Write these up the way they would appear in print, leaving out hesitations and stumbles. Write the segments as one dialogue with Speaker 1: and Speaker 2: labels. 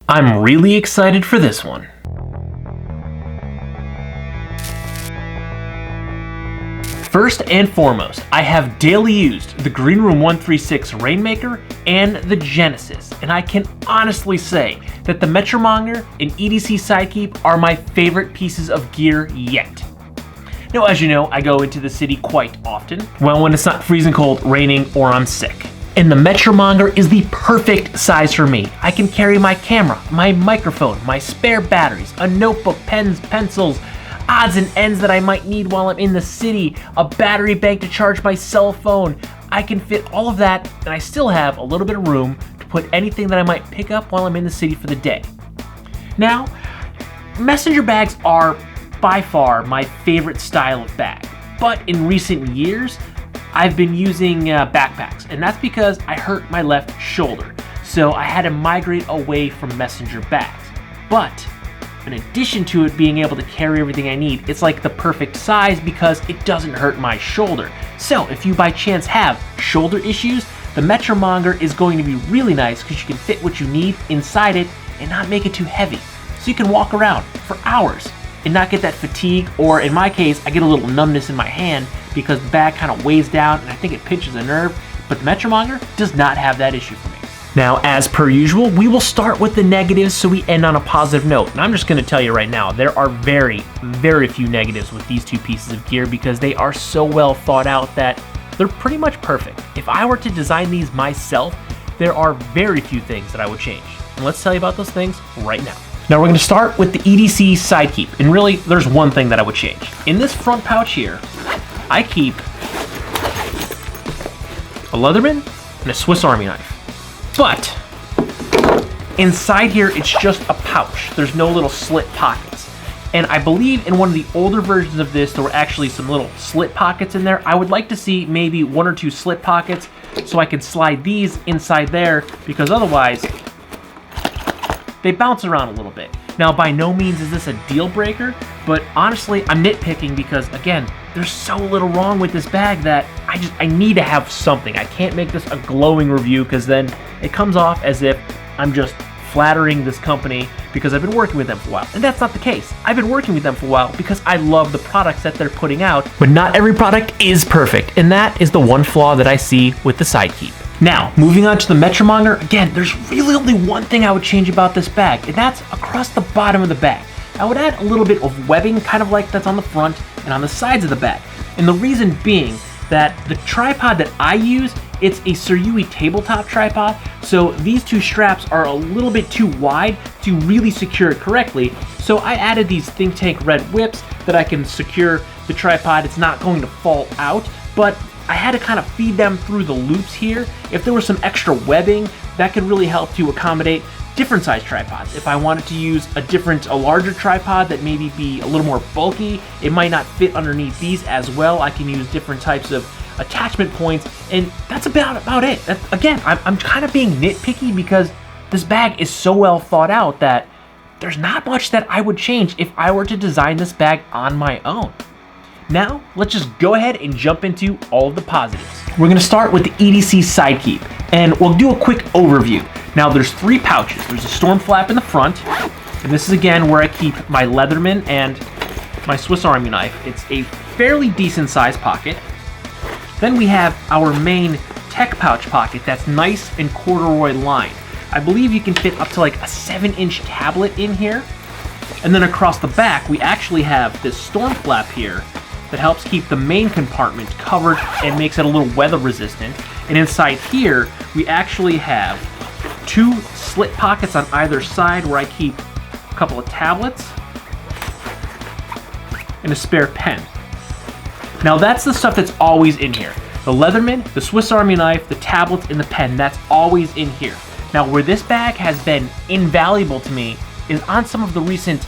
Speaker 1: I'm really excited for this one. First and foremost, I have daily used the Greenroom136 Rainmaker and the Genesis, and I can honestly say that the Metromonger and EDC Sidekeep are my favorite pieces of gear yet. Now, as you know, I go into the city quite often, well, when it's not freezing cold, raining, or I'm sick. And the Metromonger is the perfect size for me. I can carry my camera, my microphone, my spare batteries, a notebook, pens, pencils, odds and ends that I might need while I'm in the city, a battery bank to charge my cell phone. I can fit all of that, and I still have a little bit of room to put anything that I might pick up while I'm in the city for the day. Now, messenger bags are by far my favorite style of bag, but in recent years, I've been using backpacks, and that's because I hurt my left shoulder, so I had to migrate away from messenger bags. But in addition to it being able to carry everything I need, it's like the perfect size because it doesn't hurt my shoulder. So if you by chance have shoulder issues, the Metromonger is going to be really nice because you can fit what you need inside it and not make it too heavy. So you can walk around for hours and not get that fatigue, or in my case, I get a little numbness in my hand because the bag kind of weighs down and I think it pinches a nerve, but the Metromonger does not have that issue for me. Now, as per usual, we will start with the negatives so we end on a positive note. And I'm just going to tell you right now, there are very, very few negatives with these two pieces of gear because they are so well thought out that they're pretty much perfect. If I were to design these myself, there are very few things that I would change. And let's tell you about those things right now. Now we're going to start with the EDC Sidekeep. And really, there's one thing that I would change. In this front pouch here, I keep a Leatherman and a Swiss Army knife. But inside here, it's just a pouch. There's no little slit pockets. And I believe in one of the older versions of this, there were actually some little slit pockets in there. I would like to see maybe one or two slit pockets so I can slide these inside there, because otherwise they bounce around a little bit. Now, by no means is this a deal breaker, but honestly, I'm nitpicking because, again, there's so little wrong with this bag that I need to have something. I can't make this a glowing review because then it comes off as if I'm just flattering this company because I've been working with them for a while. And that's not the case. I've been working with them for a while because I love the products that they're putting out, but not every product is perfect. And that is the one flaw that I see with the Sidekeep. Now, moving on to the Metromonger, again, there's really only one thing I would change about this bag, and that's across the bottom of the bag. I would add a little bit of webbing, kind of like that's on the front and on the sides of the bag. And the reason being that the tripod that I use, it's a Suryui tabletop tripod, so these two straps are a little bit too wide to really secure it correctly. So I added these Think Tank red whips that I can secure the tripod. It's not going to fall out, but I had to kind of feed them through the loops here. If there was some extra webbing, that could really help to accommodate different size tripods. If I wanted to use a larger tripod that maybe be a little more bulky, it might not fit underneath these as well. I can use different types of attachment points, and that's about it. Again, I'm kind of being nitpicky because this bag is so well thought out that there's not much that I would change if I were to design this bag on my own. Now, let's just go ahead and jump into all of the positives. We're going to start with the EDC Sidekeep, and we'll do a quick overview. Now, there's three pouches. There's a storm flap in the front, and this is again where I keep my Leatherman and my Swiss Army knife. It's a fairly decent sized pocket. Then we have our main tech pouch pocket that's nice and corduroy lined. I believe you can fit up to like a 7-inch tablet in here. And then across the back, we actually have this storm flap here that helps keep the main compartment covered and makes it a little weather resistant. And inside here, we actually have two slit pockets on either side where I keep a couple of tablets and a spare pen. Now that's the stuff that's always in here. The Leatherman, the Swiss Army knife, the tablets, and the pen, that's always in here. Now where this bag has been invaluable to me is on some of the recent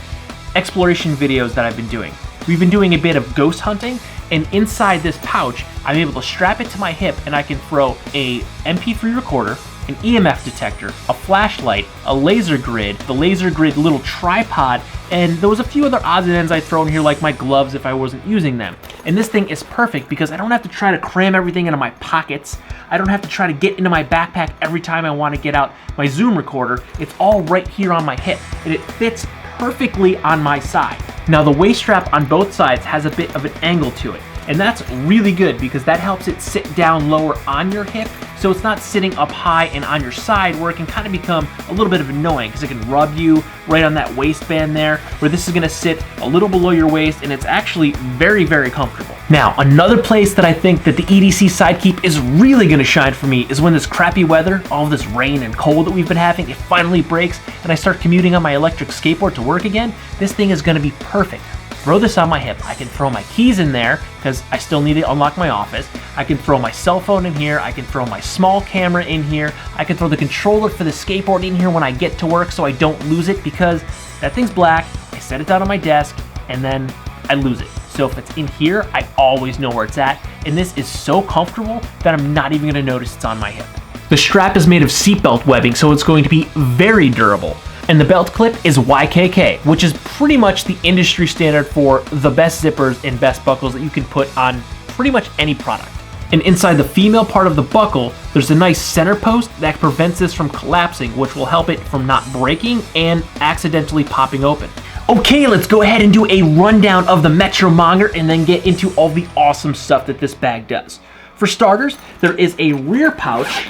Speaker 1: exploration videos that I've been doing. We've been doing a bit of ghost hunting, and inside this pouch, I'm able to strap it to my hip and I can throw a MP3 recorder, an EMF detector, a flashlight, a laser grid, the laser grid little tripod, and there was a few other odds and ends I throw in here like my gloves if I wasn't using them. And this thing is perfect because I don't have to try to cram everything into my pockets. I don't have to try to get into my backpack every time I want to get out my Zoom recorder. It's all right here on my hip, and it fits perfectly on my side. Now the waist strap on both sides has a bit of an angle to it, and that's really good because that helps it sit down lower on your hip, so it's not sitting up high and on your side where it can kind of become a little bit of annoying because it can rub you right on that waistband there, where this is going to sit a little below your waist, and it's actually very, very comfortable. Now, another place that I think that the EDC Sidekeep is really going to shine for me is when this crappy weather, all of this rain and cold that we've been having, it finally breaks and I start commuting on my electric skateboard to work again. This thing is going to be perfect. Throw this on my hip. I can throw my keys in there because I still need to unlock my office. I can throw my cell phone in here. I can throw my small camera in here. I can throw the controller for the skateboard in here when I get to work so I don't lose it because that thing's black. I set it down on my desk and then I lose it. So if it's in here, I always know where it's at. And this is so comfortable that I'm not even gonna notice it's on my hip. The strap is made of seatbelt webbing, so it's going to be very durable. And the belt clip is YKK, which is pretty much the industry standard for the best zippers and best buckles that you can put on pretty much any product. And inside the female part of the buckle, there's a nice center post that prevents this from collapsing, which will help it from not breaking and accidentally popping open. Okay, let's go ahead and do a rundown of the Metromonger and then get into all the awesome stuff that this bag does. For starters, there is a rear pouch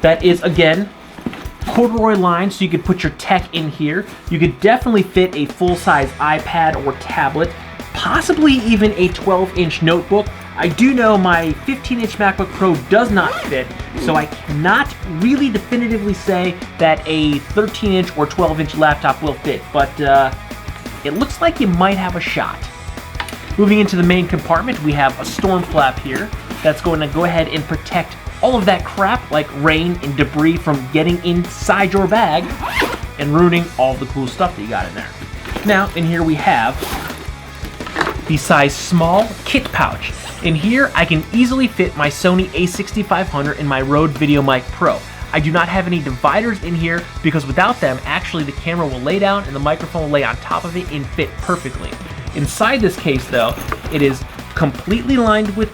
Speaker 1: that is, again, corduroy lined, so you could put your tech in here. You could definitely fit a full-size iPad or tablet, possibly even a 12-inch notebook. I do know my 15-inch MacBook Pro does not fit, so I cannot really definitively say that a 13-inch or 12-inch laptop will fit, but it looks like you might have a shot. Moving into the main compartment, we have a storm flap here that's going to go ahead and protect all of that crap like rain and debris from getting inside your bag and ruining all the cool stuff that you got in there. Now, in here we have the size small kit pouch. In here, I can easily fit my Sony a6500 and my Rode VideoMic Pro. I do not have any dividers in here because without them, actually the camera will lay down and the microphone will lay on top of it and fit perfectly. Inside this case though, it is completely lined with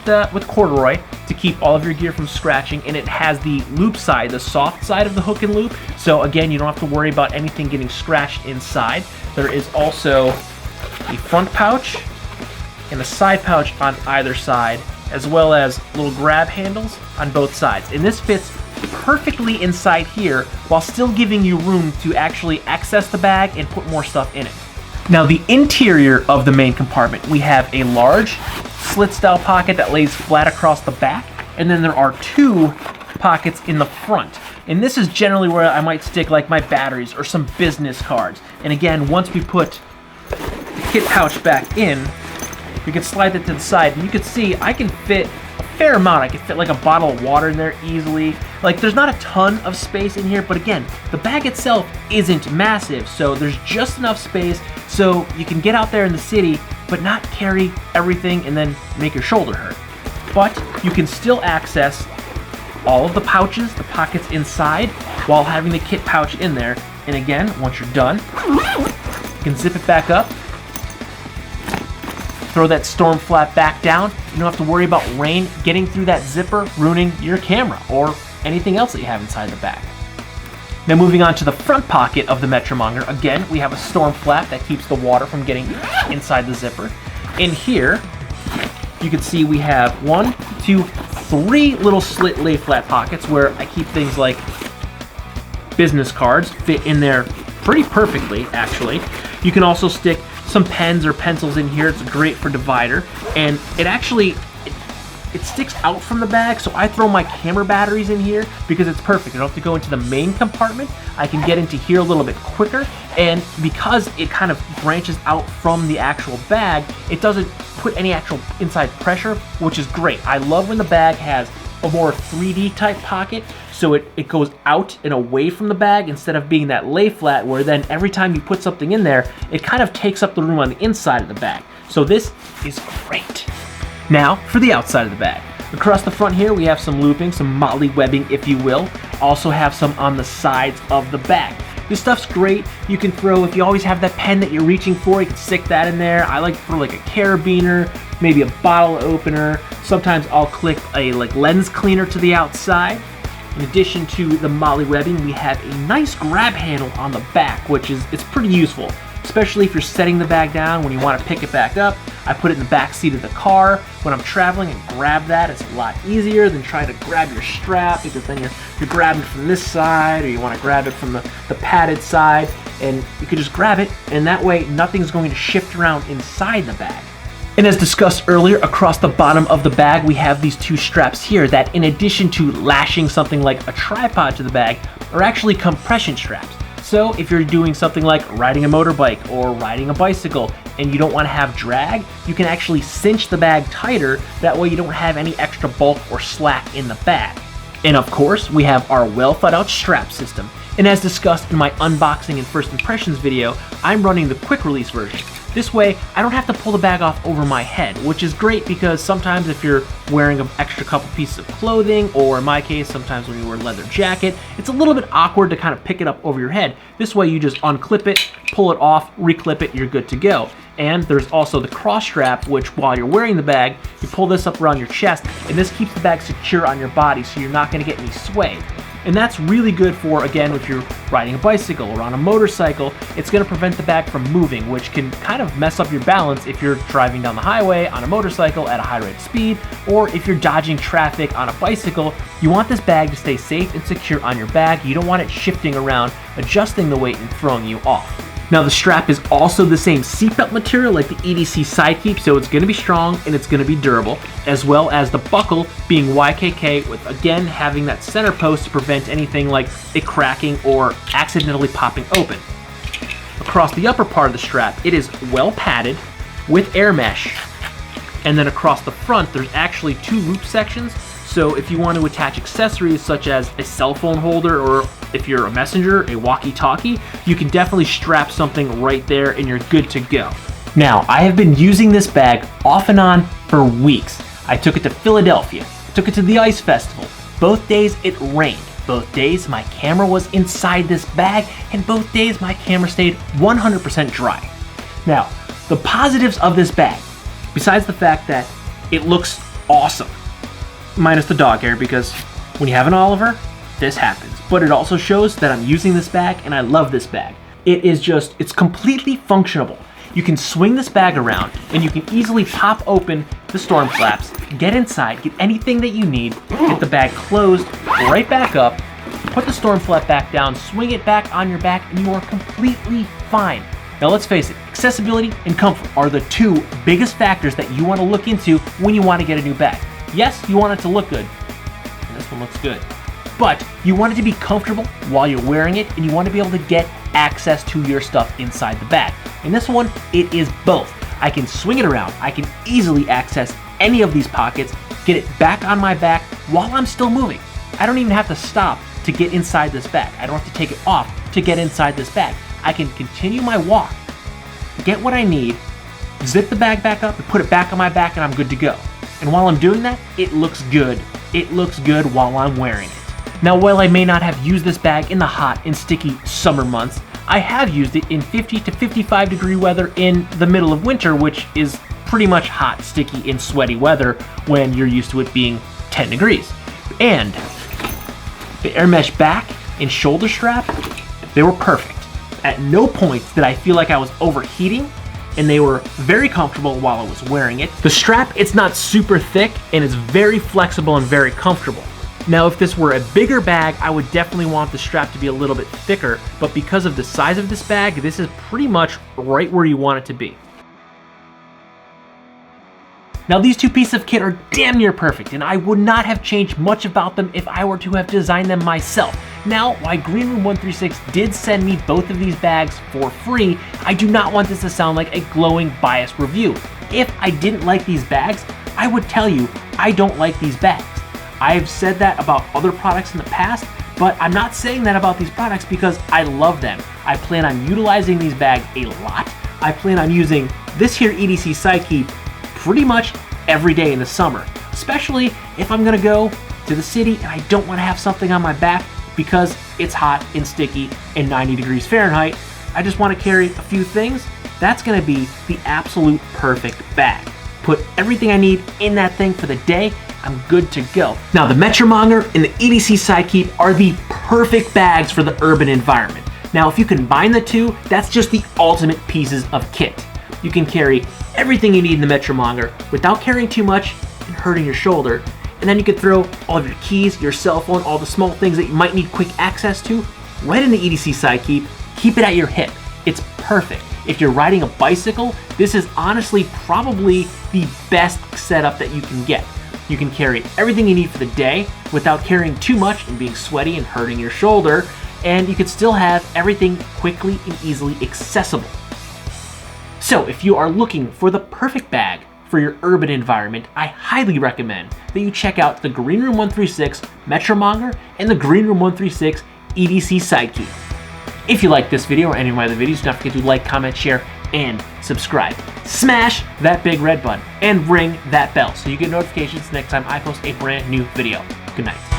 Speaker 1: corduroy to keep all of your gear from scratching, and it has the loop side, the soft side of the hook and loop, so again you don't have to worry about anything getting scratched inside. There is also a front pouch and a side pouch on either side, as well as little grab handles on both sides, and this fits perfectly inside here while still giving you room to actually access the bag and put more stuff in it. Now, the interior of the main compartment, we have a large slit style pocket that lays flat across the back, and then there are two pockets in the front. And this is generally where I might stick like my batteries or some business cards. And again, once we put the kit pouch back in, we can slide it to the side, and you can see I can fit a fair amount. I can fit like a bottle of water in there easily. Like, there's not a ton of space in here, but again, the bag itself isn't massive, so there's just enough space so you can get out there in the city but not carry everything and then make your shoulder hurt. But you can still access all of the pouches, the pockets inside, while having the kit pouch in there. And again, once you're done, you can zip it back up, throw that storm flap back down. You don't have to worry about rain getting through that zipper, ruining your camera or anything else that you have inside the bag. Now, moving on to the front pocket of the Metromonger, again, we have a storm flap that keeps the water from getting inside the zipper. In here, you can see we have 1, 2, 3 little slit lay flat pockets where I keep things like business cards, fit in there pretty perfectly, actually. You can also stick some pens or pencils in here. It's great for divider, and it actually it sticks out from the bag, so I throw my camera batteries in here because it's perfect. I don't have to go into the main compartment. I can get into here a little bit quicker, and because it kind of branches out from the actual bag, it doesn't put any actual inside pressure, which is great. I love when the bag has a more 3D type pocket, so it goes out and away from the bag instead of being that lay flat where then every time you put something in there, it kind of takes up the room on the inside of the bag. So this is great. Now, for the outside of the bag. Across the front here, we have some looping, some motley webbing, if you will. Also have some on the sides of the bag. This stuff's great. You can throw, if you always have that pen that you're reaching for, you can stick that in there. I like for like a carabiner, maybe a bottle opener. Sometimes I'll clip a lens cleaner to the outside. In addition to the motley webbing, we have a nice grab handle on the back, which it's pretty useful, especially if you're setting the bag down when you want to pick it back up. I put it in the back seat of the car when I'm traveling and grab that. It's a lot easier than trying to grab your strap, because then you're grabbing from this side, or you want to grab it from the padded side, and you could just grab it, and that way nothing's going to shift around inside the bag. And as discussed earlier, across the bottom of the bag, we have these two straps here that, in addition to lashing something like a tripod to the bag, are actually compression straps. So if you're doing something like riding a motorbike or riding a bicycle and you don't want to have drag, you can actually cinch the bag tighter. That way you don't have any extra bulk or slack in the bag. And of course, we have our well thought out strap system. And as discussed in my unboxing and first impressions video, I'm running the quick release version. This way, I don't have to pull the bag off over my head, which is great because sometimes if you're wearing an extra couple pieces of clothing, or in my case, sometimes when you wear a leather jacket, it's a little bit awkward to kind of pick it up over your head. This way you just unclip it, pull it off, reclip it, you're good to go. And there's also the cross strap, which while you're wearing the bag, you pull this up around your chest, and this keeps the bag secure on your body so you're not gonna get any sway. And that's really good for, again, if you're riding a bicycle or on a motorcycle, it's going to prevent the bag from moving, which can kind of mess up your balance if you're driving down the highway on a motorcycle at a high rate of speed, or if you're dodging traffic on a bicycle. You want this bag to stay safe and secure on your bag. You don't want it shifting around, adjusting the weight and throwing you off. Now the strap is also the same seatbelt material like the EDC Sidekeep, so it's going to be strong and it's going to be durable, as well as the buckle being YKK, with again having that center post to prevent anything like it cracking or accidentally popping open. Across the upper part of the strap, it is well padded with air mesh, and then across the front there's actually two loop sections. So if you want to attach accessories such as a cell phone holder, or if you're a messenger, a walkie-talkie, you can definitely strap something right there and you're good to go. Now, I have been using this bag off and on for weeks. I took it to Philadelphia, I took it to the Ice Festival. Both days it rained. Both days my camera was inside this bag, and both days my camera stayed 100% dry. Now, the positives of this bag, besides the fact that it looks awesome, minus the dog hair, because when you have an Oliver, this happens. But it also shows that I'm using this bag and I love this bag. It's completely functional. You can swing this bag around and you can easily pop open the storm flaps, get inside, get anything that you need, get the bag closed, right back up, put the storm flap back down, swing it back on your back, and you are completely fine. Now let's face it, accessibility and comfort are the two biggest factors that you want to look into when you want to get a new bag. Yes, you want it to look good, and this one looks good, but you want it to be comfortable while you're wearing it, and you want to be able to get access to your stuff inside the bag. In this one, it is both. I can swing it around, I can easily access any of these pockets, get it back on my back while I'm still moving. I don't even have to stop to get inside this bag. I don't have to take it off to get inside this bag. I can continue my walk, get what I need, zip the bag back up, and put it back on my back, and I'm good to go. And while I'm doing that, it looks good. It looks good while I'm wearing it. Now, while I may not have used this bag in the hot and sticky summer months, I have used it in 50 to 55 degree weather in the middle of winter, which is pretty much hot, sticky, and sweaty weather when you're used to it being 10 degrees. And the air mesh back and shoulder strap, they were perfect. At no point did I feel like I was overheating, and they were very comfortable while I was wearing it. The strap, it's not super thick, and it's very flexible and very comfortable. Now, if this were a bigger bag, I would definitely want the strap to be a little bit thicker, but because of the size of this bag, this is pretty much right where you want it to be. Now, these two pieces of kit are damn near perfect, and I would not have changed much about them if I were to have designed them myself. Now, while Greenroom136 did send me both of these bags for free, I do not want this to sound like a glowing, biased review. If I didn't like these bags, I would tell you I don't like these bags. I've said that about other products in the past, but I'm not saying that about these products because I love them. I plan on utilizing these bags a lot. I plan on using this here EDC Sidekeep pretty much every day in the summer. especially if I'm gonna go to the city and I don't wanna have something on my back because it's hot and sticky and 90 degrees Fahrenheit. I just wanna carry a few things. That's gonna be the absolute perfect bag. Put everything I need in that thing for the day, I'm good to go. Now the Metromonger and the EDC Sidekeep are the perfect bags for the urban environment. Now if you combine the two, that's just the ultimate pieces of kit. You can carry everything you need in the Metromonger without carrying too much and hurting your shoulder. And then you can throw all of your keys, your cell phone, all the small things that you might need quick access to right in the EDC Sidekeep. Keep it at your hip. It's perfect. If you're riding a bicycle, this is honestly probably the best setup that you can get. You can carry everything you need for the day without carrying too much and being sweaty and hurting your shoulder, and you can still have everything quickly and easily accessible. So if you are looking for the perfect bag for your urban environment, I highly recommend that you check out the Greenroom136 Metromonger and the Greenroom136 EDC Sidekeep. If you like this video or any of my other videos, don't forget to like, comment, share, and subscribe. Smash that big red button and ring that bell so you get notifications next time I post a brand new video. Good night.